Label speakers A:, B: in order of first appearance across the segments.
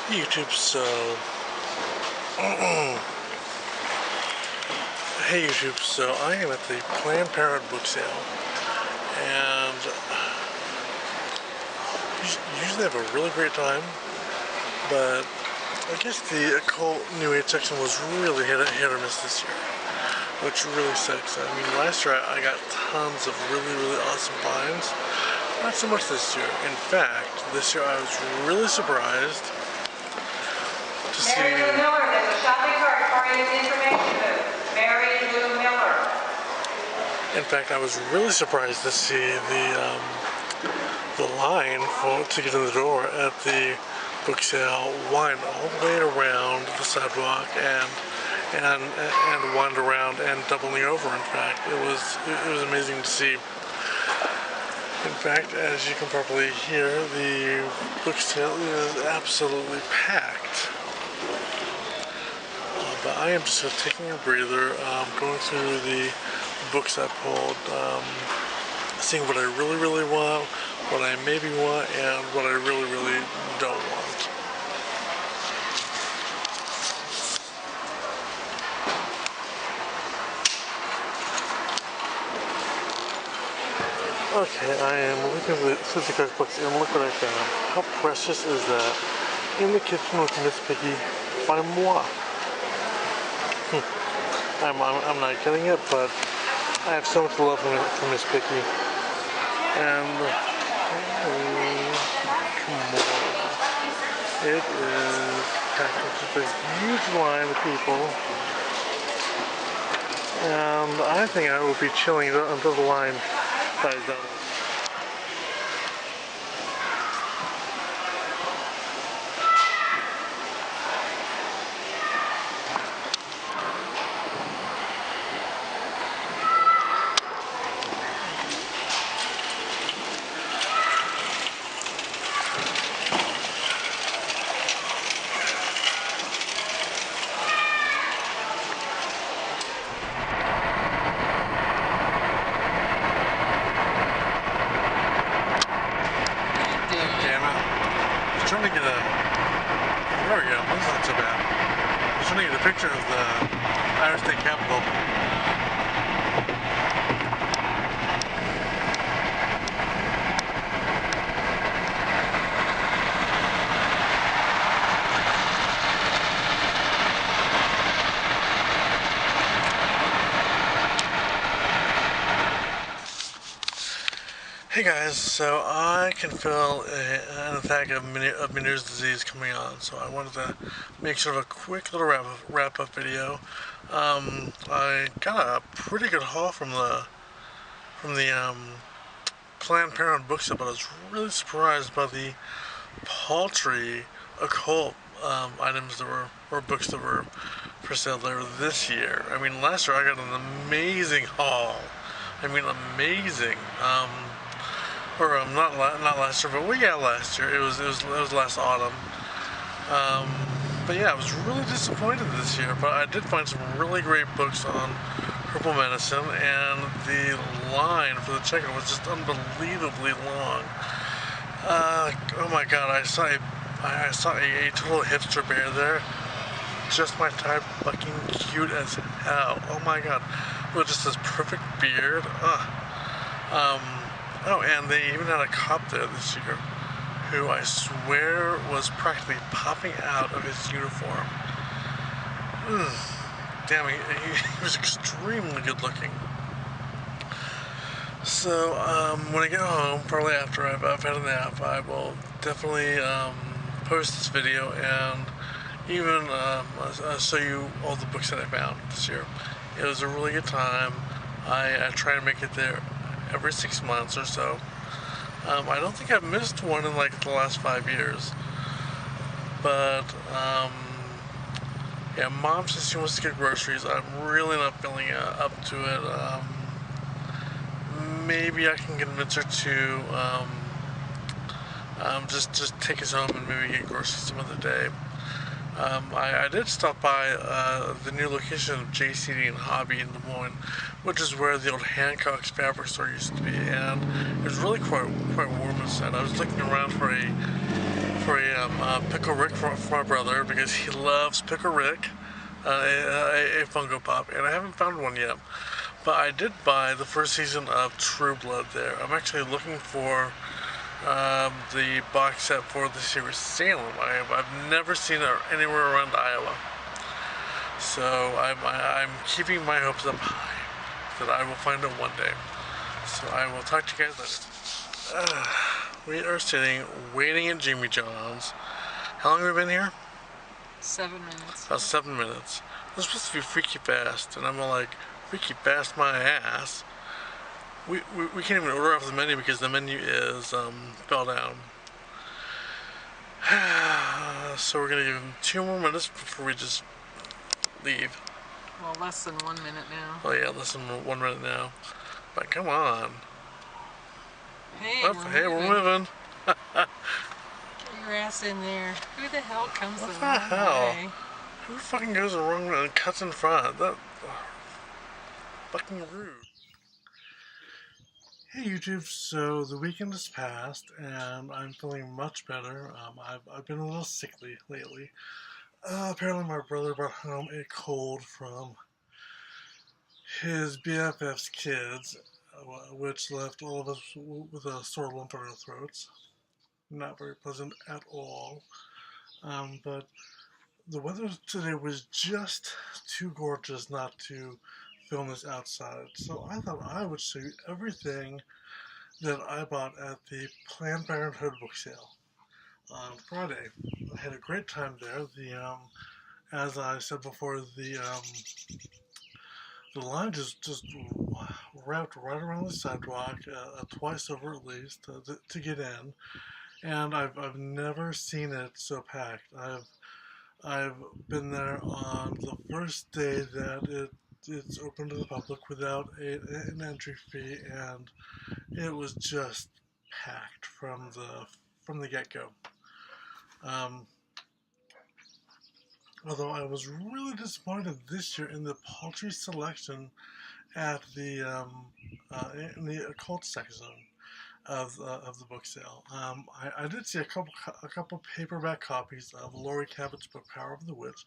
A: YouTube, so hey YouTube, so I am at the Planned Parenthood book sale, and usually have a really great time, but I guess the occult New Age section was really hit or miss this year, which really sucks. I mean, last year I got tons of really awesome finds. Not so much this year. In fact, this year I was really surprised to see.
B: Mary Lou Miller, there's a shopping cart for you in the information booth. Mary Lou Miller.
A: In fact, I was really surprised to see the line to get in the door at the book sale wind all the way around the sidewalk and wind around and doubling over. In fact, it was amazing to see. In fact, as you can probably hear, the book sale is absolutely packed. But I am just taking a breather, going through the books I pulled, seeing what I really want, what I maybe want, and what I really don't want. Okay, I am looking at the Susie Cook books, and look what I found. How precious is that? In the Kitchen with Miss Piggy by moi. I'm not getting it, but I have so much love for Miss Piggy. And come on, it is packed with just a huge line of people, and I think I will be chilling until the line dies down. Trying to get a, there we go, that's not so bad. I'm trying to get a picture of the Irish State Capitol. Hey guys, so I can feel an attack of Meniere's disease coming on, so I wanted to make sort of a quick little wrap-up video. I got a pretty good haul from the Planned Parenthood book sale, but I was really surprised by the paltry occult items that were books that were for sale there this year. I mean, last year I got an amazing haul. I mean, amazing. Or not last year, but last year. It was last autumn. But yeah, I was really disappointed this year. But I did find some really great books on herbal medicine, and the line for the checkout was just unbelievably long. Oh my God! I saw a total hipster bear there, just my type, fucking cute as hell. Oh my God, with just this perfect beard. Oh, and they even had a cop there this year who I swear was practically popping out of his uniform. Damn, he was extremely good looking. So, when I get home, probably after I've had a nap, I will definitely post this video and even show you all the books that I found this year. It was a really good time. I try to make it there every 6 months or so. I don't think I've missed one in like the last 5 years. But yeah, Mom says she wants to get groceries. I'm really not feeling up to it. Maybe I can convince her to just take us home and maybe get groceries some other day. I did stop by the new location of JCD and Hobby in Des Moines, which is where the old Hancock's fabric store used to be, and it was really quite warm inside. I was looking around for a for a Pickle Rick for my brother because he loves Pickle Rick, a Funko Pop, and I haven't found one yet. But I did buy the first season of True Blood there. I'm actually looking for the box set for the series Salem. I've never seen it anywhere around Iowa. So I'm keeping my hopes up high that I will find it one day. So I will talk to you guys later. We are sitting, waiting at Jimmy John's. How long have we been here?
C: 7 minutes.
A: About 7 minutes. This is supposed to be freaky fast, and I'm like, freaky fast my ass. We can't even order off the menu because the menu is fell down. So we're gonna give him 2 more minutes before we just leave.
C: Well, less than 1 minute now.
A: Oh yeah, less than 1 minute now. But come on.
C: Hey,
A: we're moving.
C: Get your ass in there. Who the hell comes
A: What
C: the
A: the
C: wrong
A: hell?
C: way?
A: Who fucking goes the wrong way and cuts in front? That fucking rude. Hey YouTube, so the weekend has passed and I'm feeling much better. I've been a little sickly lately. Apparently my brother brought home a cold from his BFF's kids, which left all of us with a sore lump in our throats. Not very pleasant at all. But the weather today was just too gorgeous not to film this outside. So I thought I would show you everything that I bought at the Planned Parenthood book sale on Friday. I had a great time there. As I said before, the line just wrapped right around the sidewalk, twice over at least, to get in. And I've never seen it so packed. I've been there on the first day that it's open to the public without an entry fee, and it was just packed from the get-go. Although I was really disappointed this year in the paltry selection at the in the occult section of the book sale. I did see a couple paperback copies of Laurie Cabot's book Power of the Witch,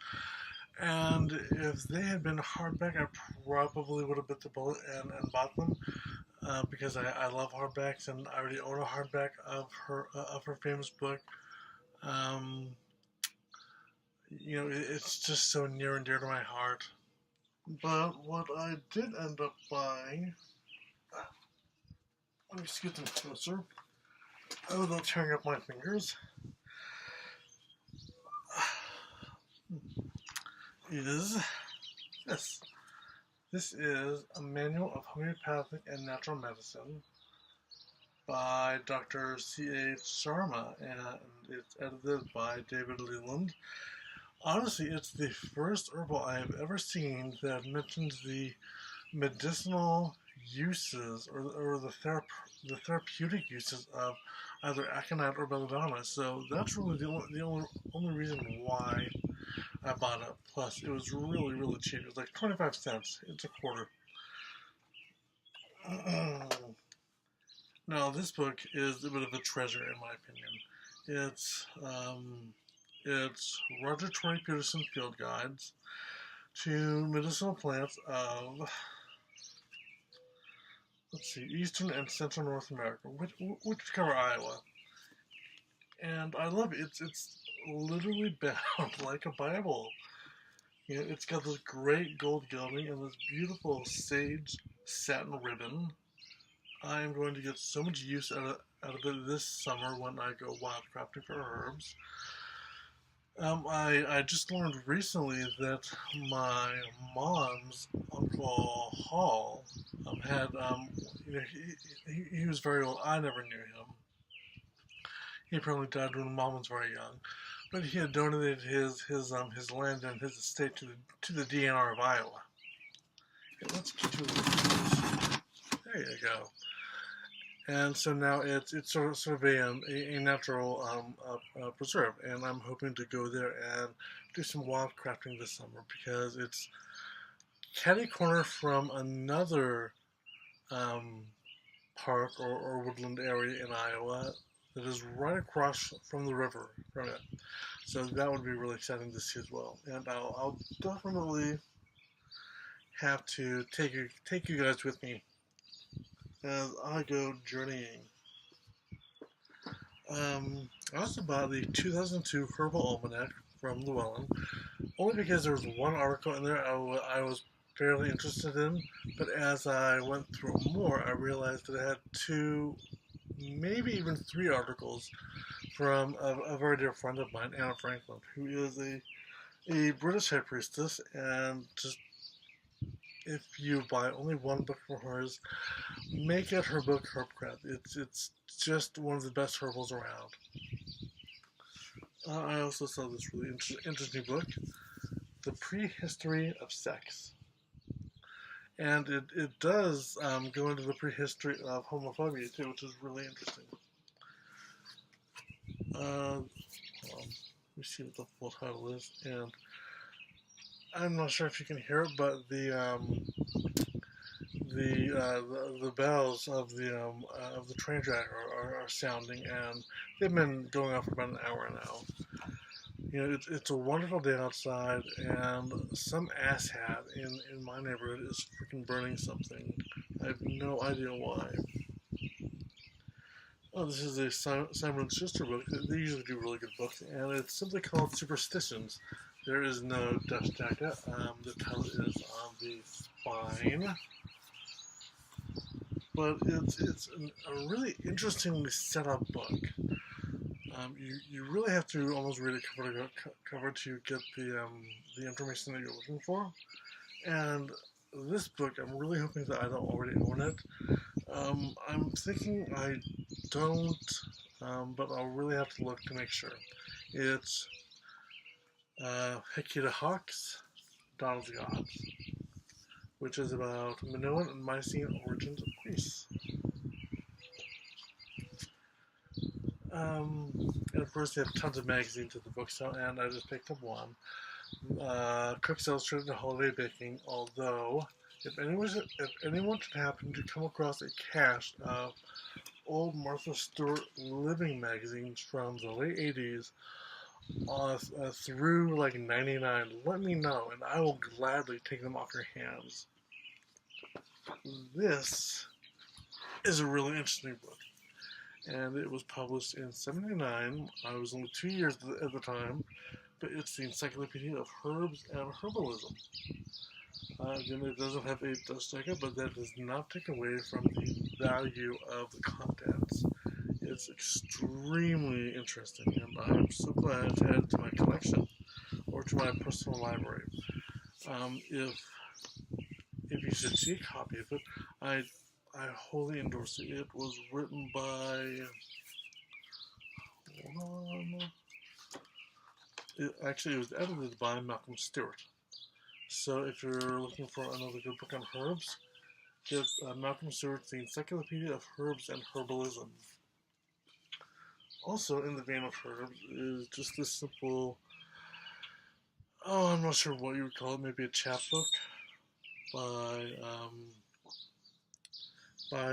A: and if they had been hardback, I probably would have bit the bullet and bought them because I love hardbacks, and I already own a hardback of her famous book. You know, it's just so near and dear to my heart. But what I did end up buying, let me scoot them closer, without tearing up my fingers, is this. This is a manual of homeopathic and natural medicine by Dr. C.H. Sharma, and it's edited by David Leland. Honestly, it's the first herbal I have ever seen that mentions the medicinal uses or the therapeutic uses of either aconite or belladonna. So that's really the only reason why I bought it. Plus, it was really, really cheap. It was like 25 cents. It's a quarter. Now, this book is a bit of a treasure in my opinion. It's Roger Tory Peterson Field Guides to medicinal plants of, let's see, Eastern and Central North America, which cover Iowa. And I love it. It's literally bound like a Bible. You know, it's got this great gold gilding and this beautiful sage satin ribbon. I am going to get so much use out of it this summer when I go wildcrafting for herbs. I just learned recently that my mom's Uncle Hall had, you know, he was very old. I never knew him. He apparently died when Mom was very young, but he had donated his land and his estate to the DNR of Iowa. Okay, let's get to this. There you go. And so now it's sort of a natural preserve, and I'm hoping to go there and do some wildcrafting this summer because it's catty corner from another park or woodland area in Iowa that is right across from the river from it. So that would be really exciting to see as well. And I'll definitely have to take you guys with me as I go journeying. I also bought the 2002 Herbal Almanac from Llewellyn, only because there was one article in there I was fairly interested in, but as I went through more, I realized that it had two, maybe even three articles from a very dear friend of mine, Anna Franklin, who is a British high priestess, and just if you buy only one book from hers, make it her book Herbcraft. It's just one of the best herbals around. I also saw this really interesting book, The Prehistory of Sex. And it does go into the prehistory of homophobia, too, which is really interesting. Let me see what the full title is. And I'm not sure if you can hear it, but the bells of the train track are sounding, and they've been going on for about an hour now. You know, it's a wonderful day outside, and some asshat in my neighborhood is freaking burning something. I have no idea why. Oh, this is a Simon & Schuster book. They usually do really good books, and it's simply called Superstitions. There is no dust jacket. The title is on the spine. But it's a really interestingly set up book. You really have to almost read it cover to get the information that you're looking for. And this book, I'm really hoping that I don't already own it. I'm thinking I don't, but I'll really have to look to make sure. It's Hecata Hawks, Donald's Gods, which is about Minoan and Mycenaean origins of Greece. And of course, they have tons of magazines at the Booksale, and I just picked up one. Cook's Illustrated Holiday Baking, although if anyone should happen to come across a cache of old Martha Stewart living magazines from the late 80s through like 99, let me know, and I will gladly take them off your hands. This is a really interesting book, and it was published in '79. I was only 2 years at the time, but it's the Encyclopedia of Herbs and Herbalism. Again, it doesn't have a dust jacket, but that does not take away from the value of the contents. It's extremely interesting, and I'm so glad to add it to my collection or to my personal library. If you should see a copy of it, I wholly endorse it. It was written by, hold on, it was edited by Malcolm Stewart. So if you're looking for another good book on herbs, get Malcolm Stewart's The Encyclopedia of Herbs and Herbalism. Also in the vein of herbs is just this simple, I'm not sure what you would call it, maybe a chapbook by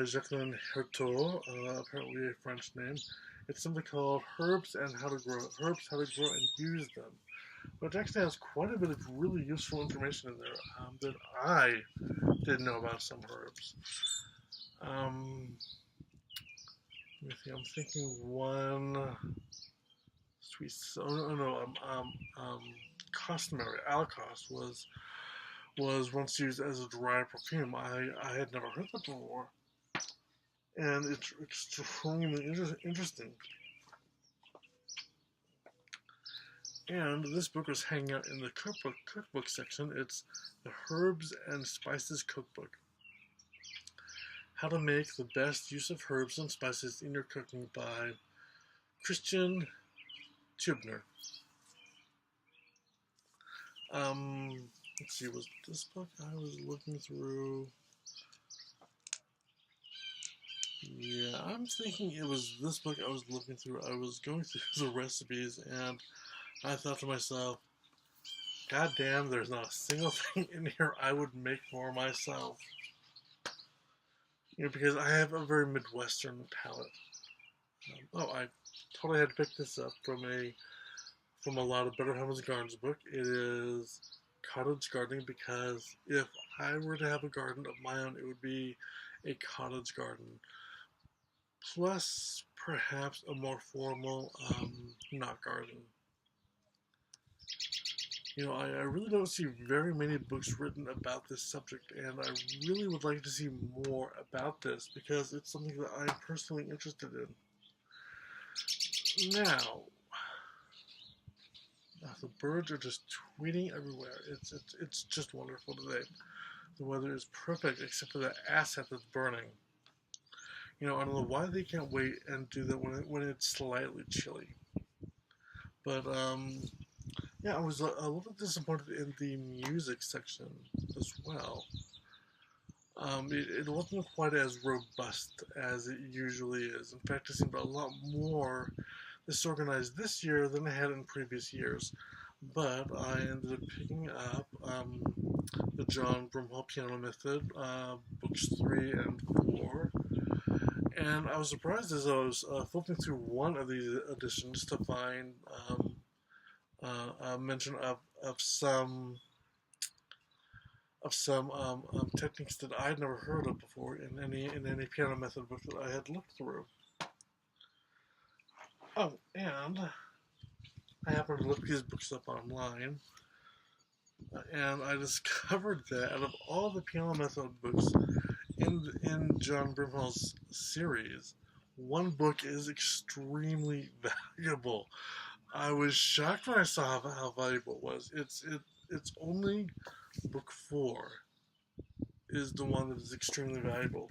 A: Jacqueline Herteau, apparently a French name. It's simply called Herbs and How to Grow and Use Them, which actually has quite a bit of really useful information in there that I didn't know about some herbs. Let me see, I'm thinking one sweet, customary, Alacost was once used as a dry perfume. I had never heard that before, and it's extremely interesting. And this book was hanging out in the cookbook section. It's the Herbs and Spices Cookbook. How to Make the Best Use of Herbs and Spices in Your Cooking by Christian Tubner. Let's see, was this book I was looking through? Yeah, I'm thinking it was this book I was looking through. I was going through the recipes, and I thought to myself, God damn, there's not a single thing in here I would make for myself. You know, because I have a very Midwestern palate. I totally had to pick this up from a lot of Better Homes and Gardens book. It is cottage gardening, because if I were to have a garden of my own, it would be a cottage garden. Plus, perhaps a more formal knot garden. I really don't see very many books written about this subject, and I really would like to see more about this because it's something that I'm personally interested in. Now, the birds are just tweeting everywhere. It's just wonderful today. The weather is perfect except for that asset that's burning. I don't know why they can't wait and do that when it's slightly chilly. But yeah, I was a little disappointed in the music section as well. It wasn't quite as robust as it usually is. In fact, it seemed a lot more disorganized this year than it had in previous years. But I ended up picking up the John Broomhall Piano Method, books 3 and 4. And I was surprised as I was flipping through one of these editions to find a mention of some techniques that I'd never heard of before in any piano method book that I had looked through. Oh, and I happened to look these books up online, and I discovered that out of all the piano method books in John Brimhall's series, one book is extremely valuable. I was shocked when I saw how valuable it was. It's only book 4 is the one that is extremely valuable.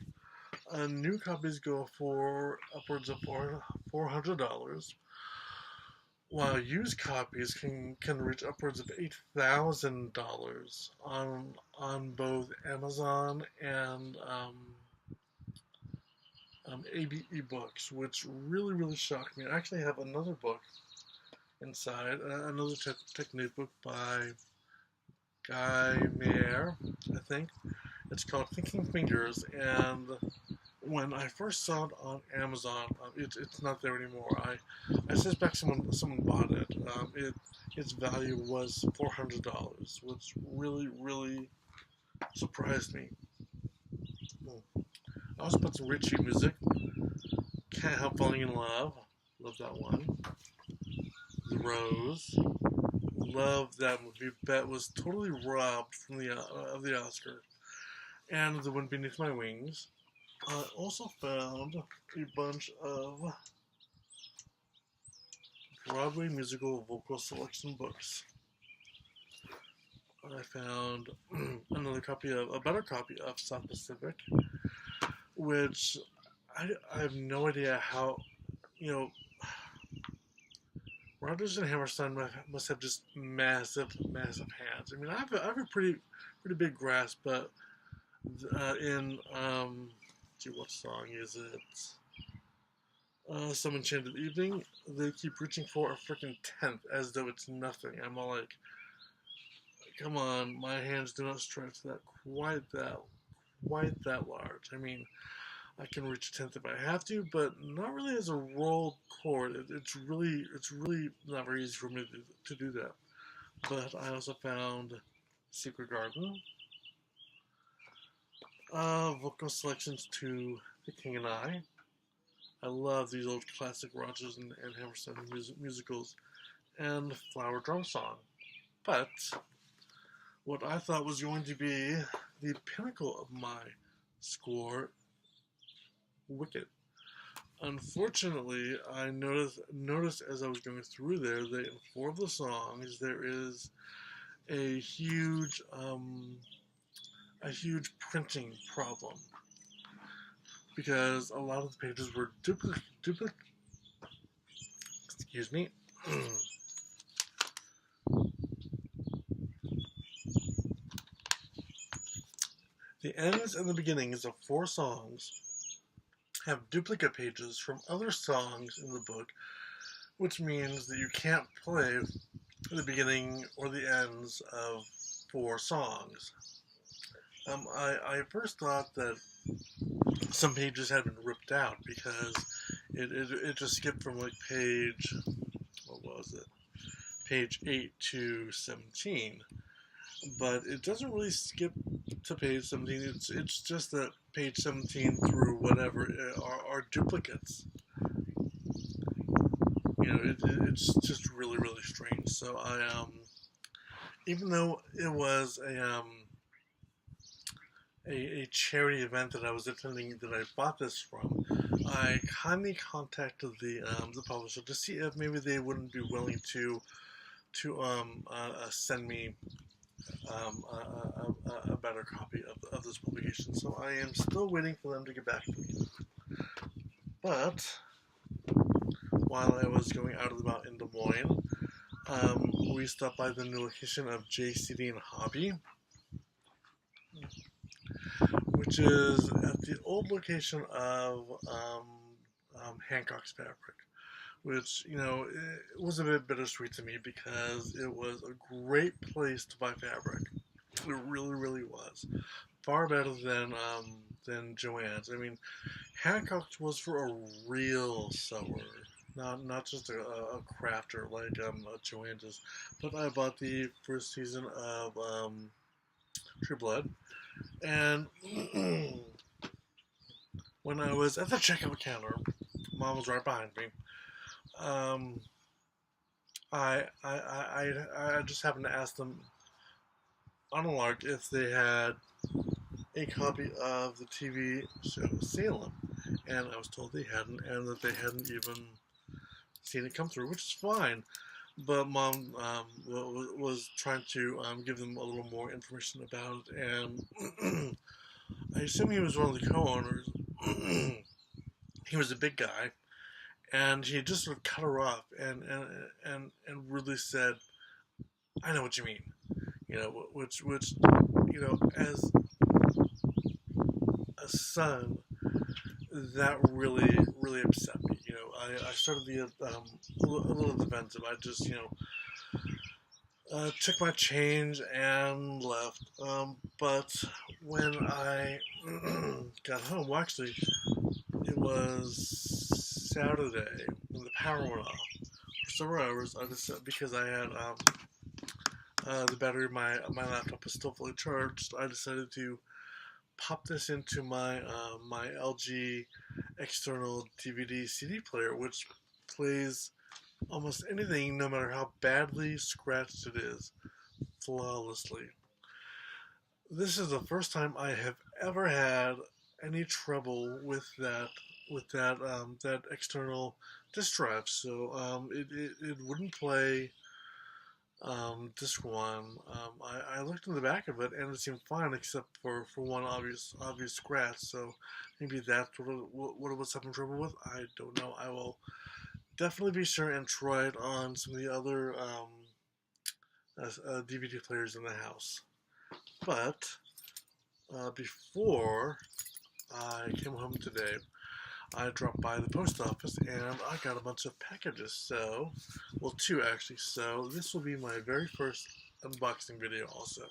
A: New copies go for upwards of $400, while used copies can reach upwards of $8,000 on both Amazon and ABE Books, which really shocked me. I actually have another book inside, another technique book by Guy Mayer, I think. It's called Thinking Fingers, and when I first saw it on Amazon, it's not there anymore. I suspect someone bought it. Its value was $400, which really surprised me. I also put some Richie music. Can't Help Falling in Love. Love that one. The Rose. Love that movie. Bet was totally robbed from of the Oscar. And The Wind Beneath My Wings. I also found a bunch of Broadway musical vocal selection books. I found a better copy of South Pacific, which I have no idea how, Rodgers and Hammerstein must have just massive hands. I mean, I have a pretty big grasp, but what song is it? Some Enchanted Evening. They keep reaching for a freaking 10th as though it's nothing. I'm all like, come on, my hands do not stretch quite that large. I mean, I can reach a 10th if I have to, but not really as a rolled chord. It's really not very easy for me to do that. But I also found Secret Garden, vocal selections to The King and I love these old classic Rodgers and Hammerstein musicals, and Flower Drum Song. But what I thought was going to be the pinnacle of my score, Wicked. Unfortunately, I noticed as I was going through there that in 4 of the songs there is a huge printing problem, because a lot of the pages were duplicate. Excuse me. The ends and the beginnings of 4 songs have duplicate pages from other songs in the book, which means that you can't play the beginning or the ends of 4 songs. I first thought that some pages had been ripped out because It just skipped from like page, what was it? Page 8 to 17. But it doesn't really skip to page 17. It's just that page 17 through whatever are duplicates. You know, it's just really, really strange. So even though it was a charity event that I was attending that I bought this from, I kindly contacted the publisher to see if maybe they wouldn't be willing to send me a better copy of this publication. So I am still waiting for them to get back to me. But while I was going out and about in Des Moines, we stopped by the new location of JCD and Hobby, which is at the old location of Hancock's Fabric, which, you know, it was a bit bittersweet to me because it was a great place to buy fabric. It really, really was. Far better than Joann's. I mean, Hancock's was for a real sewer, not just a crafter like Joann's is. But I bought the first season of True Blood, and when I was at the checkout counter, Mom was right behind me. I just happened to ask them on a lark if they had a copy of the TV show Salem, and I was told they hadn't, and that they hadn't even seen it come through, which is fine. But Mom was trying to give them a little more information about it, and I assume he was one of the co-owners. He was a big guy, and he just sort of cut her off and really said, "I know what you mean," you know, which you know, as a son, that really upset me. You know, I started to get a little defensive. I just, you know, took my change and left. But when I got home, well, actually, it was Saturday when the power went off for several hours. I decided, because I had the battery of my laptop was still fully charged, I decided to pop this into my my LG external DVD CD player, which plays almost anything, no matter how badly scratched it is, flawlessly. This is the first time I have ever had any trouble with that external disk drive. So it wouldn't play disc one. I looked in the back of it and it seemed fine except for one obvious scratch. So maybe that's what it was having trouble with. I don't know. I will definitely be sure and try it on some of the other DVD players in the house. But before I came home today, I dropped by the post office and I got a bunch of packages. So, well, two actually. So this will be my very first unboxing video also.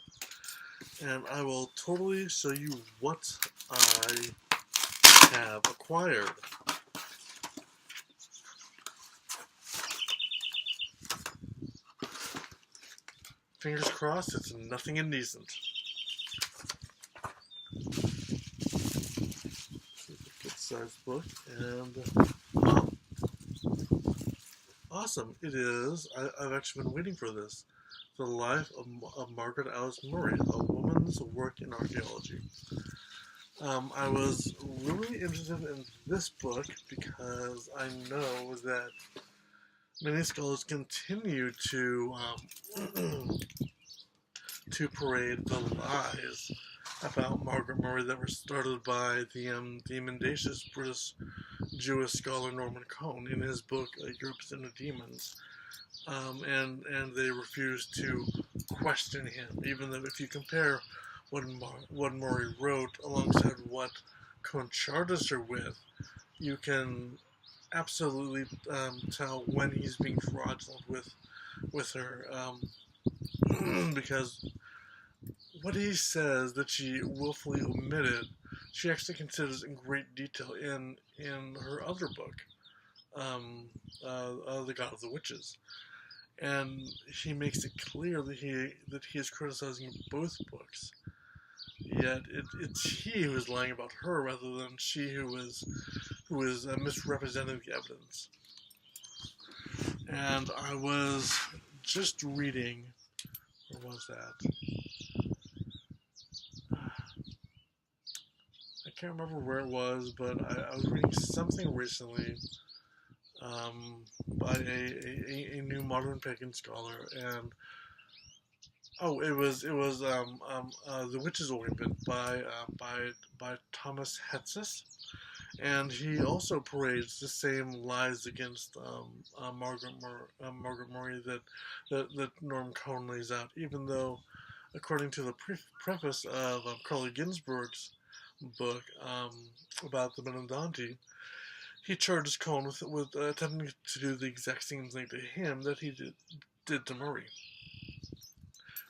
A: And I will totally show you what I have acquired. Fingers crossed it's nothing indecent. Good sized book, and awesome. It is. I've actually been waiting for this. The Life of Margaret Alice Murray, A Woman's Work in Archaeology. I was really interested in this book because I know that many scholars continue to to parade the lies about Margaret Murray that were started by the mendacious British Jewish scholar Norman Cohn in his book Europe's Inner Demons, and they refuse to question him, even though if you compare what Murray wrote alongside what Cohn charges her with, you can absolutely tell when he's being fraudulent with her, because what he says that she willfully omitted, she actually considers in great detail in her other book. the God of the Witches, and he makes it clear that he is criticizing both books. Yet it's he who is lying about her rather than she who is misrepresenting the evidence. And I was just reading, where was that? I can't remember where it was, but I was reading something recently by a new modern pagan scholar, and it was The Witch's Ointment by Thomas Hetsis, and he also parades the same lies against Margaret Murray that Norm Cohn lays out, even though, according to the preface of Carly Ginsburg's book about the Benedonti, he charges Cohn with attempting to do the exact same thing to him that he did to Murray.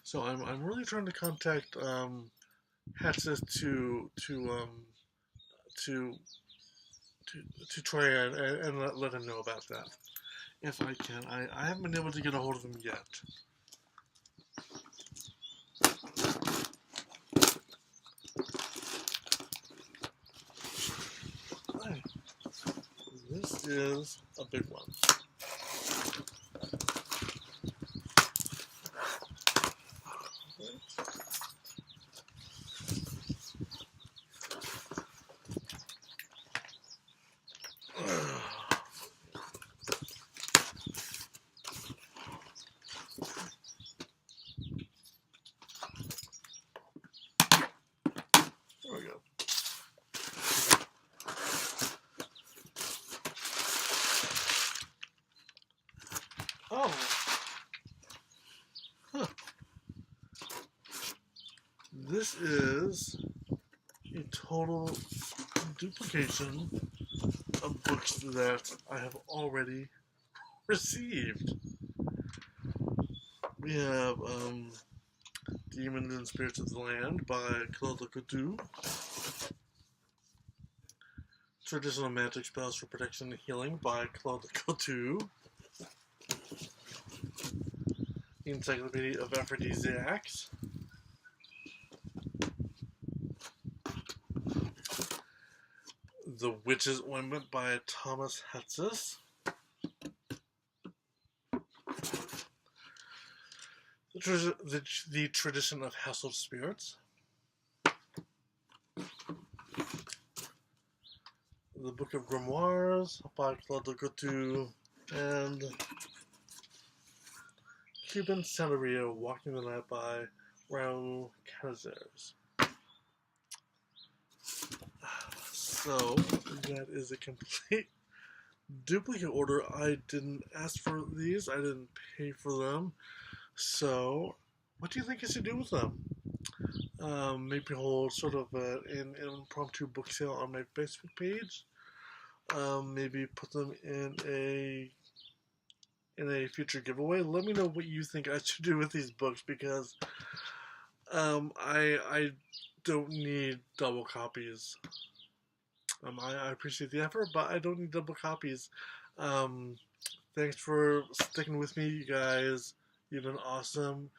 A: So I'm really trying to contact Hetsis to try and let him know about that, if I can. I haven't been able to get a hold of him yet. This is a big one. There we go. Oh. Huh. This is a total duplication of books that I have already received. We have Demons and Spirits of the Land by Claude Coutu. Traditional Magic Spells for Protection and Healing by Claude Coutu. The Encyclopedia of Aphrodisiacs. The Witch's Ointment by Thomas Hetsis. The Tradition of Household Spirits. The Book of Grimoires by Claude Coutu. And Cuban Santeria Walking the Night by Raul Cazares. So, that is a complete duplicate order. I didn't ask for these. I didn't pay for them. So, what do you think I should do with them? Maybe hold sort of an impromptu book sale on my Facebook page. Maybe put them in a future giveaway. Let me know what you think I should do with these books, because I don't need double copies. I appreciate the effort, but I don't need double copies. Thanks for sticking with me, you guys. You've been awesome.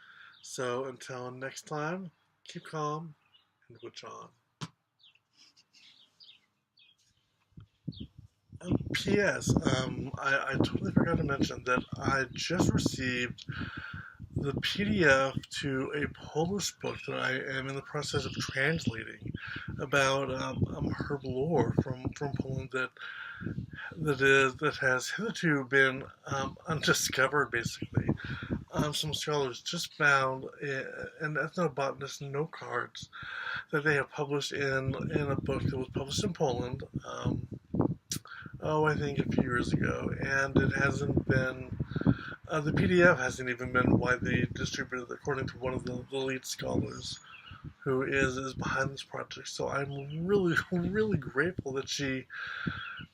A: So until next time, keep calm and witch on. P.S. I totally forgot to mention that I just received the PDF to a Polish book that I am in the process of translating about herb lore from Poland that has hitherto been undiscovered, basically. Some scholars just found an ethnobotanist note cards that they have published in a book that was published in Poland, I think a few years ago, and it hasn't been, the PDF hasn't even been widely distributed, according to one of the lead scholars who is behind this project. So I'm really, really grateful that she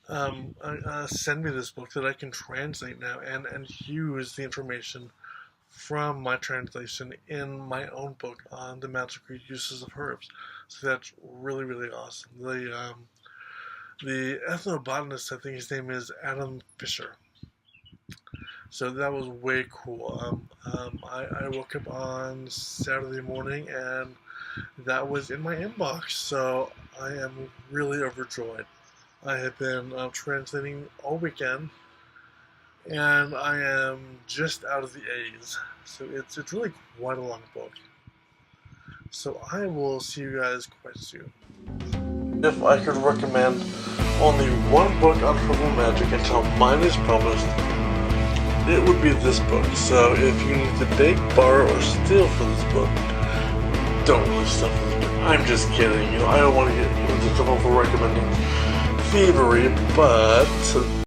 A: sent me this book that I can translate now and use the information from my translation in my own book on the magical uses of herbs. So that's really, really awesome. the ethnobotanist, I think his name is Adam Fisher. So that was way cool. I woke up on Saturday morning and that was in my inbox, so I am really overjoyed. I have been translating all weekend, and I am just out of the A's, so it's really quite a long book. So I will see you guys quite soon. If I could recommend only one book on Purple Magic until mine is published, it would be this book. So if you need to beg, borrow, or steal for this book, don't really stuff for this book. I'm just kidding. I don't want to get into trouble for recommending thievery, but